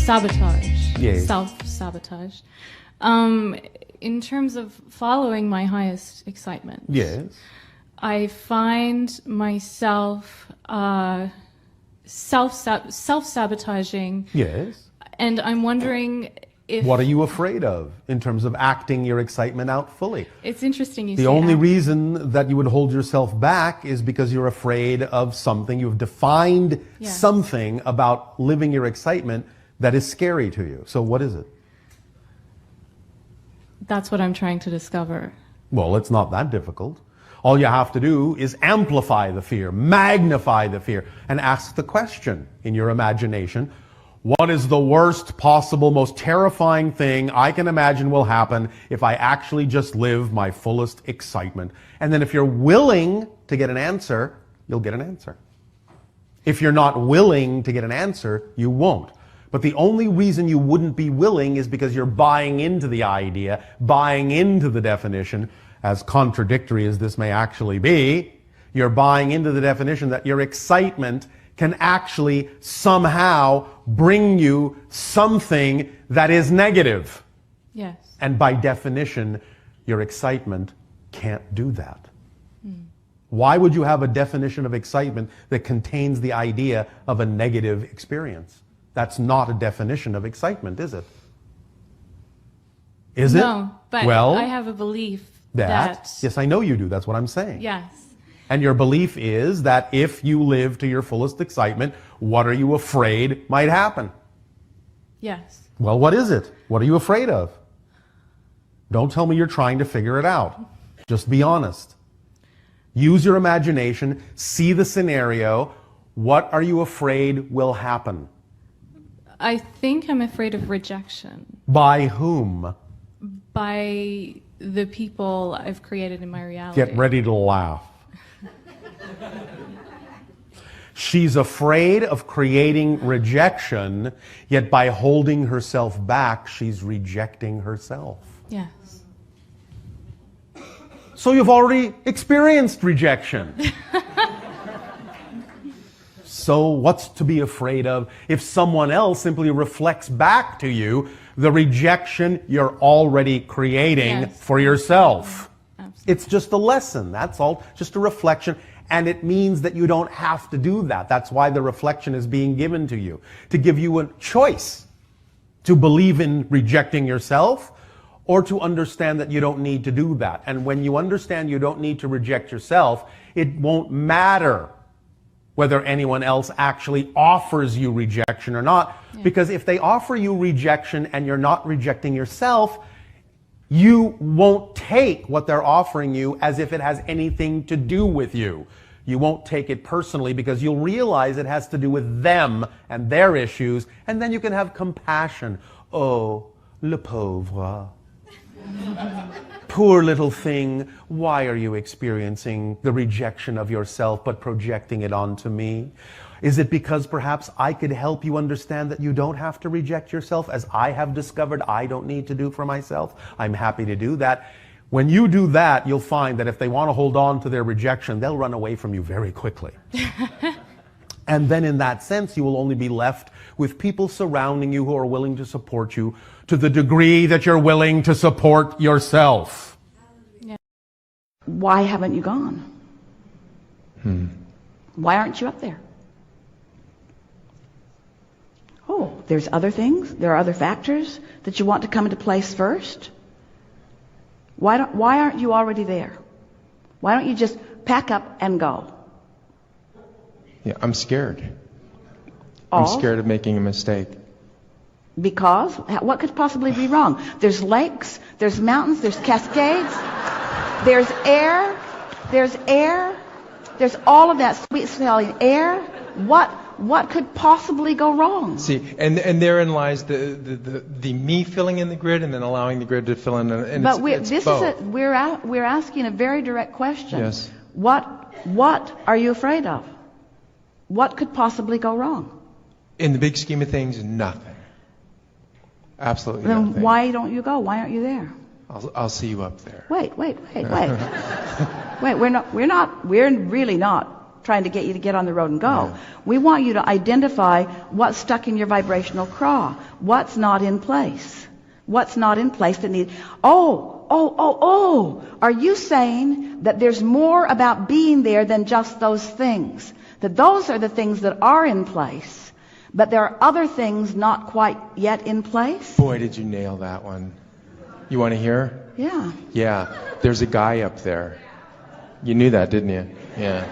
sabotage. Yes. Self-sabotage. In terms of following my highest excitement. Yes. I find myself self-sabotaging. Yes. And I'm wondering if... What are you afraid of in terms of acting your excitement out fully? It's interesting you The say only act. reason that you would hold yourself back is because you're afraid of something. You've defined something about living your excitement that is scary to you. So what is it? That's what I'm trying to discover. Well, it's not that difficult. All you have to do is amplify the fear, magnify the fear, and ask the question in your imagination, what is the worst possible, most terrifying thing I can imagine will happen if I actually just live my fullest excitement? And then if you're willing to get an answer, you'll get an answer. If you're not willing to get an answer, you won't. But the only reason you wouldn't be willing is because you're buying into the idea, buying into the definition, as contradictory as this may actually be. You're buying into the definition that your excitement can actually somehow bring you something that is negative. Yes. And by definition, your excitement can't do that. Why would you have a definition of excitement that contains the idea of a negative experience? That's not a definition of excitement, is it? Is it? No, but well, I have a belief that... Yes, I know you do. That's what I'm saying. Yes. And your belief is that if you live to your fullest excitement, what are you afraid might happen? Yes. Well, what is it? What are you afraid of? Don't tell me you're trying to figure it out. Just be honest. Use your imagination. See the scenario. What are you afraid will happen? I think I'm afraid of rejection. By whom? By the people I've created in my reality. Get ready to laugh. She's afraid of creating rejection, yet by holding herself back, she's rejecting herself. Yes. So you've already experienced rejection. So what's to be afraid of if someone else simply reflects back to you the rejection you're already creating for yourself? Absolutely. It's just a lesson, that's all, just a reflection. And it means that you don't have to do that. That's why the reflection is being given to you, to give you a choice to believe in rejecting yourself or to understand that you don't need to do that. And when you understand you don't need to reject yourself, it won't matter whether anyone else actually offers you rejection or not. Because if they offer you rejection and you're not rejecting yourself, you won't take what they're offering you as if it has anything to do with you. You won't take it personally because you'll realize it has to do with them and their issues, and then you can have compassion. Oh, le pauvre. Poor little thing, why are you experiencing the rejection of yourself but projecting it onto me? Is it because perhaps I could help you understand that you don't have to reject yourself as I have discovered I don't need to do for myself? I'm happy to do that. When you do that, you'll find that if they want to hold on to their rejection, they'll run away from you very quickly. And then in that sense, you will only be left with people surrounding you who are willing to support you to the degree that you're willing to support yourself. Why haven't you gone? Why aren't you up there? Oh, there's other things? There are other factors that you want to come into place first? Why aren't you already there? Why don't you just pack up and go? Yeah, I'm scared. Oh? I'm scared of making a mistake. Because? What could possibly be wrong? There's lakes, there's mountains, there's cascades, there's air, there's all of that sweet smelling air. What could possibly go wrong? See, and therein lies the me filling in the grid and then allowing the grid to fill in. And but we're asking a very direct question. Yes. What are you afraid of? What could possibly go wrong? In the big scheme of things, nothing. Absolutely then nothing. Why don't you go? Why aren't you there? I'll see you up there. Wait. Wait, we're really not trying to get you to get on the road and go. We want you to identify what's stuck in your vibrational craw, what's not in place. What's not in place that needs... Oh, are you saying that there's more about being there than just those things? That those are the things that are in place, but there are other things not quite yet in place? Boy, did you nail that one. You want to hear? Yeah. Yeah. There's a guy up there. You knew that, didn't you? Yeah.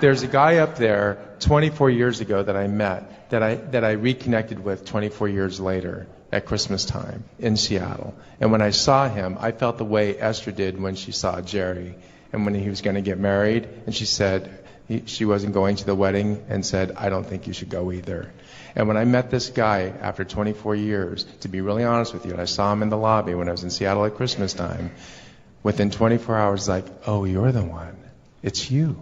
There's a guy up there 24 years ago that I met, that I reconnected with 24 years later at Christmas time in Seattle. And when I saw him, I felt the way Esther did when she saw Jerry and when he was going to get married. And she said she wasn't going to the wedding and said, I don't think you should go either. And when I met this guy after 24 years, to be really honest with you, and I saw him in the lobby when I was in Seattle at Christmas time, within 24 hours, like, oh, you're the one. It's you.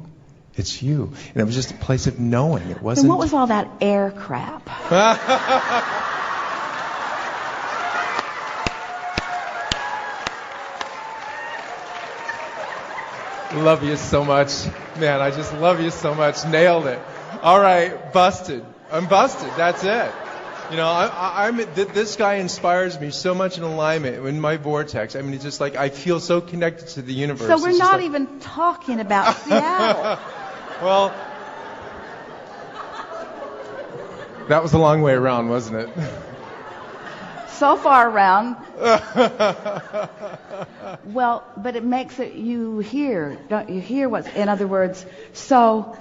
It's you. And it was just a place of knowing. It wasn't... And what was all that air crap? Love you so much. Man, I just love you so much. Nailed it. All right, busted. I'm busted. That's it. You know, this guy inspires me so much in alignment in my vortex. I mean, it's just like I feel so connected to the universe. So we're not even talking about Seattle. Well, that was a long way around, wasn't it? So far around. Well, but it makes it, you hear, don't you hear what's, in other words, so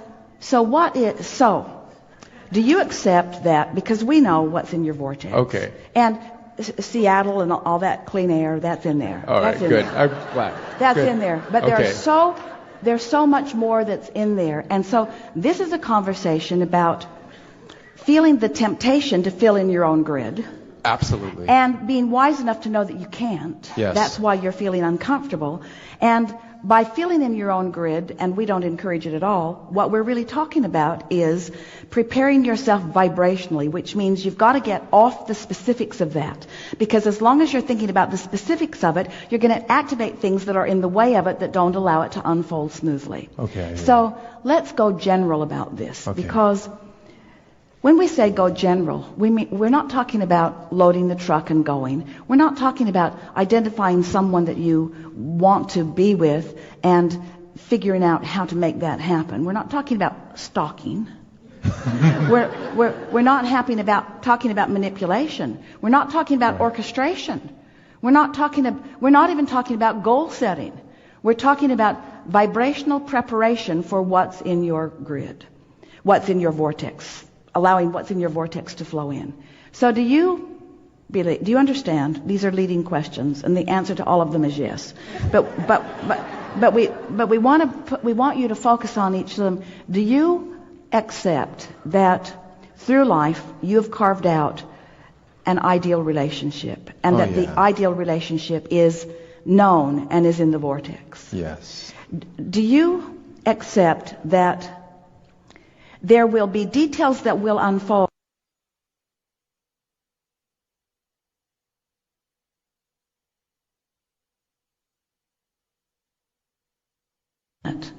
do you accept that, because we know what's in your vortex. Okay. And Seattle and all that clean air, that's in there. All right, good. I'm glad. That's good. in there. But okay. there's so much more that's in there. And so this is a conversation about feeling the temptation to fill in your own grid. Absolutely. And being wise enough to know that you can't. Yes. That's why you're feeling uncomfortable. And by filling in your own grid, and we don't encourage it at all, what we're really talking about is preparing yourself vibrationally, which means you've got to get off the specifics of that. Because as long as you're thinking about the specifics of it, you're going to activate things that are in the way of it that don't allow it to unfold smoothly. Okay. So let's go general about this. Okay. Because when we say go general, we're not talking about loading the truck and going. We're not talking about identifying someone that you want to be with and figuring out how to make that happen. We're not talking about stalking. We're not talking about manipulation. We're not talking about orchestration. We're not even talking about goal setting. We're talking about vibrational preparation for what's in your grid, what's in your vortex. Allowing what's in your vortex to flow in. So do you understand? These are leading questions, and the answer to all of them is yes. But we want you to focus on each of them. Do you accept that through life you've carved out an ideal relationship, and that the ideal relationship is known and is in the vortex? Yes. Do you accept that there will be details that will unfold?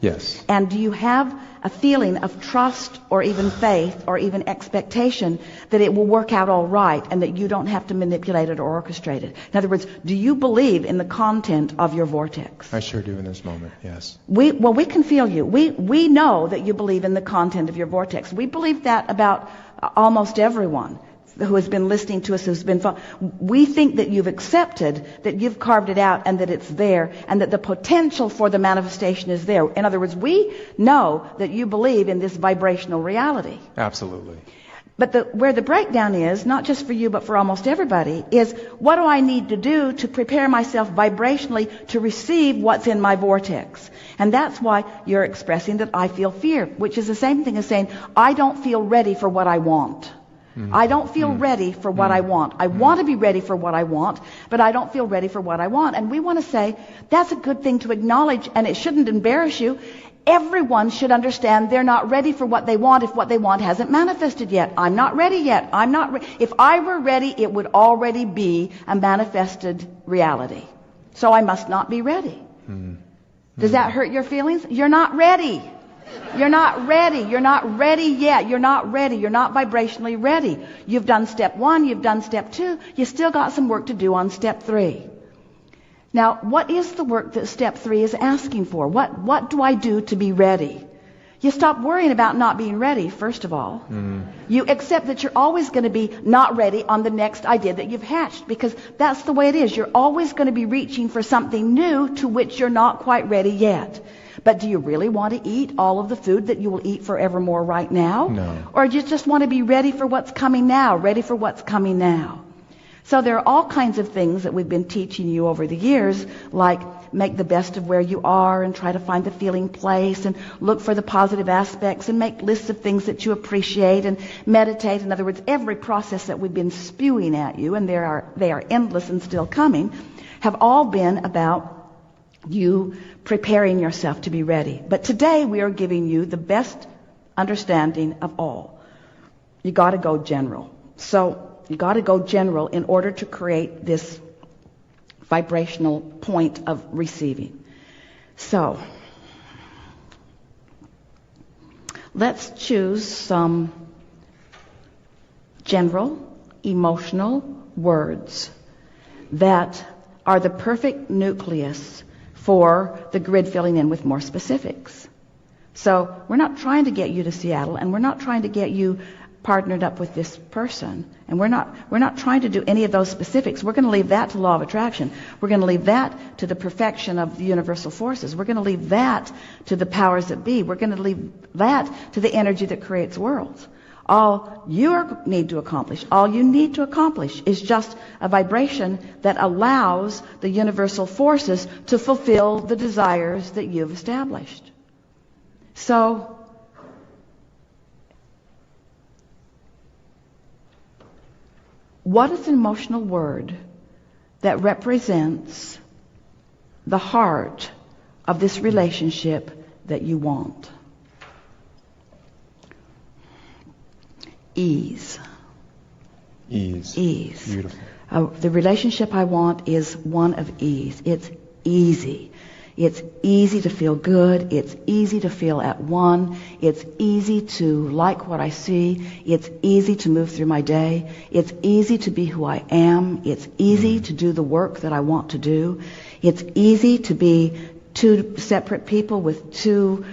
Yes. And do you have a feeling of trust or even faith or even expectation that it will work out all right and that you don't have to manipulate it or orchestrate it? In other words, do you believe in the content of your vortex? I sure do in this moment, yes. We can feel you. We know that you believe in the content of your vortex. We believe that about almost everyone who has been listening to us, we think that you've accepted, that you've carved it out, and that it's there, and that the potential for the manifestation is there. In other words, we know that you believe in this vibrational reality. Absolutely. But where the breakdown is, not just for you but for almost everybody, is what do I need to do to prepare myself vibrationally to receive what's in my vortex? And that's why you're expressing that I feel fear, which is the same thing as saying, I don't feel ready for what I want. I don't feel ready for what I want. I want to be ready for what I want, but I don't feel ready for what I want. And we want to say that's a good thing to acknowledge, and it shouldn't embarrass you. Everyone should understand they're not ready for what they want if what they want hasn't manifested yet. I'm not ready yet. If I were ready, it would already be a manifested reality. So I must not be ready. Does that hurt your feelings? You're not ready. You're not ready. You're not ready yet. You're not ready. You're not vibrationally ready. You've done step 1. You've done step 2. You still got some work to do on step 3. Now, what is the work that step 3 is asking for? What do I do to be ready? You stop worrying about not being ready, first of all. You accept that you're always going to be not ready on the next idea that you've hatched, because that's the way it is. You're always going to be reaching for something new to which you're not quite ready yet. But do you really want to eat all of the food that you will eat forevermore right now? No. Or do you just want to be ready for what's coming now, ready for what's coming now? So there are all kinds of things that we've been teaching you over the years, like make the best of where you are and try to find the feeling place and look for the positive aspects and make lists of things that you appreciate and meditate. In other words, every process that we've been spewing at you, and they are endless and still coming, have all been about you preparing yourself to be ready. But today we are giving you the best understanding of all. You got to go general. So you got to go general in order to create this vibrational point of receiving. So let's choose some general emotional words that are the perfect nucleus for the grid filling in with more specifics. So we're not trying to get you to Seattle, and we're not trying to get you partnered up with this person, and we're not trying to do any of those specifics. We're going to leave that to law of attraction. We're going to leave that to the perfection of the universal forces. We're going to leave that to the powers that be. We're going to leave that to the energy that creates worlds. All you need to accomplish, is just a vibration that allows the universal forces to fulfill the desires that you've established. So what is an emotional word that represents the heart of this relationship that you want? Ease. Ease. Ease. Beautiful. The relationship I want is one of ease. It's easy. It's easy to feel good. It's easy to feel at one. It's easy to like what I see. It's easy to move through my day. It's easy to be who I am. It's easy to do the work that I want to do. It's easy to be two separate people with two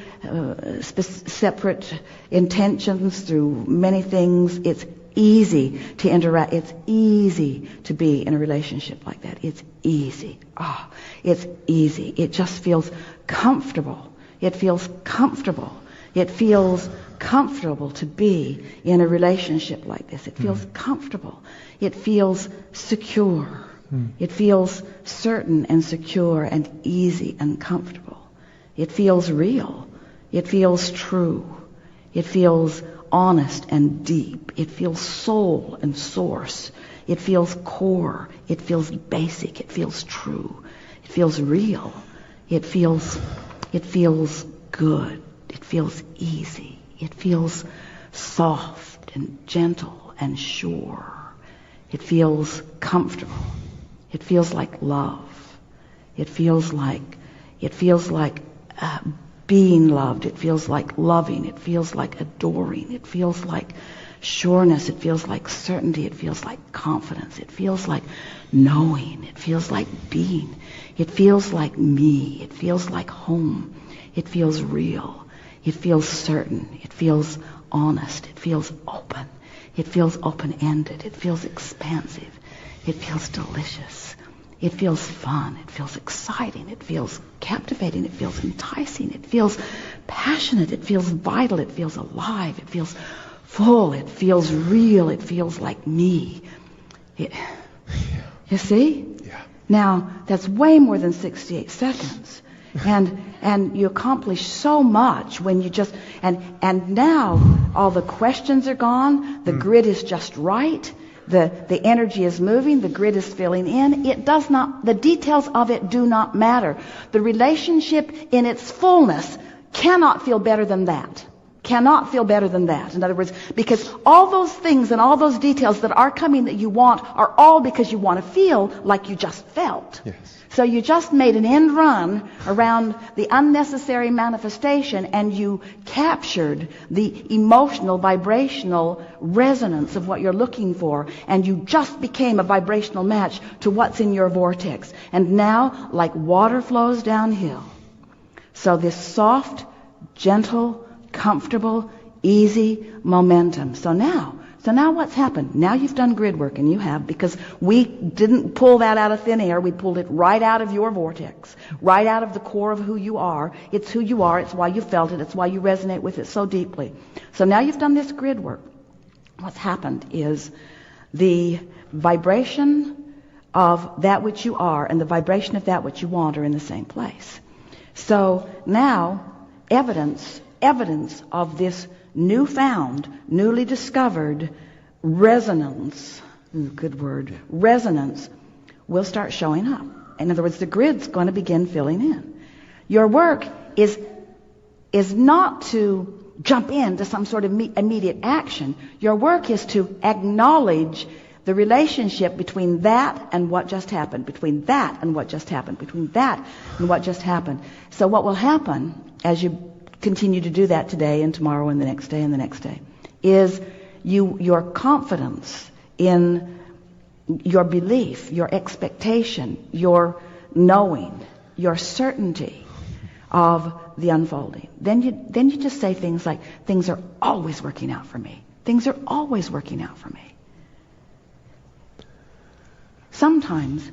separate intentions through many things. It's easy to interact. It's easy to be in a relationship like that. It's easy. It's easy. It just feels comfortable. It feels comfortable. It feels comfortable to be in a relationship like this. It feels comfortable. It feels secure. It feels certain and secure and easy and comfortable. It feels real. It feels true. It feels honest and deep. It feels soul and source. It feels core. It feels basic. It feels true. It feels real. It feels good. It feels easy. It feels soft and gentle and sure. It feels comfortable. It feels like love. It feels like being loved. It feels like loving. It feels like adoring. It feels like sureness. It feels like certainty. It feels like confidence. It feels like knowing. It feels like being. It feels like me. It feels like home. It feels real. It feels certain. It feels honest. It feels open. It feels open-ended. It feels expansive. It feels delicious. It feels fun. It feels exciting. It feels captivating. It feels enticing. It feels passionate. It feels vital. It feels alive. It feels full. It feels real. It feels like me. You see? Yeah. Now, that's way more than 68 seconds. And you accomplish so much when you just... And now all the questions are gone. The grid is just right. The energy is moving, the grid is filling in. The details of it do not matter. The relationship in its fullness cannot feel better than that. cannot feel better than that. In other words, because all those things and all those details that are coming that you want are all because you want to feel like you just felt. Yes. So you just made an end run around the unnecessary manifestation, and you captured the emotional, vibrational resonance of what you're looking for, and you just became a vibrational match to what's in your vortex. And now, like water flows downhill, so this soft, gentle, comfortable, easy momentum. So now what's happened? Now you've done grid work, and you have, because we didn't pull that out of thin air. We pulled it right out of your vortex, right out of the core of who you are. It's who you are. It's why you felt it. It's why you resonate with it so deeply. So now you've done this grid work. What's happened is the vibration of that which you are and the vibration of that which you want are in the same place. So now evidence of this newfound, newly discovered resonance, good word, resonance, will start showing up. In other words, the grid's going to begin filling in. Your work is not to jump into some sort of immediate action. Your work is to acknowledge the relationship between that and what just happened, between that and what just happened, between that and what just happened. So what will happen as you continue to do that today and tomorrow and the next day and the next day is your confidence in your belief, your expectation, your knowing, your certainty of the unfolding. Then you just say things like, things are always working out for me. Things are always working out for me. Sometimes,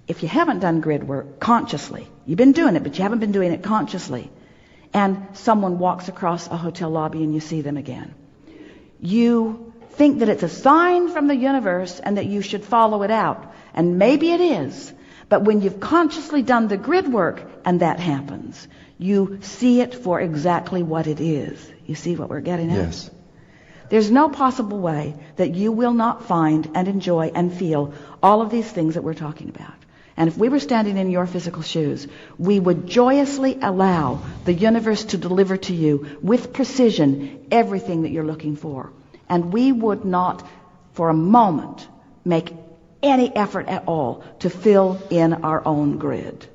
if you haven't done grid work consciously, you've been doing it, but you haven't been doing it consciously, and someone walks across a hotel lobby and you see them again, you think that it's a sign from the universe and that you should follow it out. And maybe it is. But when you've consciously done the grid work and that happens, you see it for exactly what it is. You see what we're getting at? Yes. There's no possible way that you will not find and enjoy and feel all of these things that we're talking about. And if we were standing in your physical shoes, we would joyously allow the universe to deliver to you with precision everything that you're looking for. And we would not, for a moment, make any effort at all to fill in our own grid.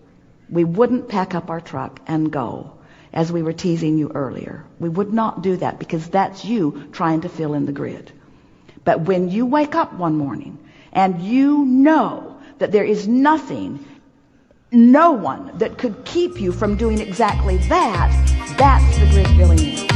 We wouldn't pack up our truck and go, as we were teasing you earlier. We would not do that, because that's you trying to fill in the grid. But when you wake up one morning and you know that there is nothing, no one that could keep you from doing exactly that, that's the grid filling in.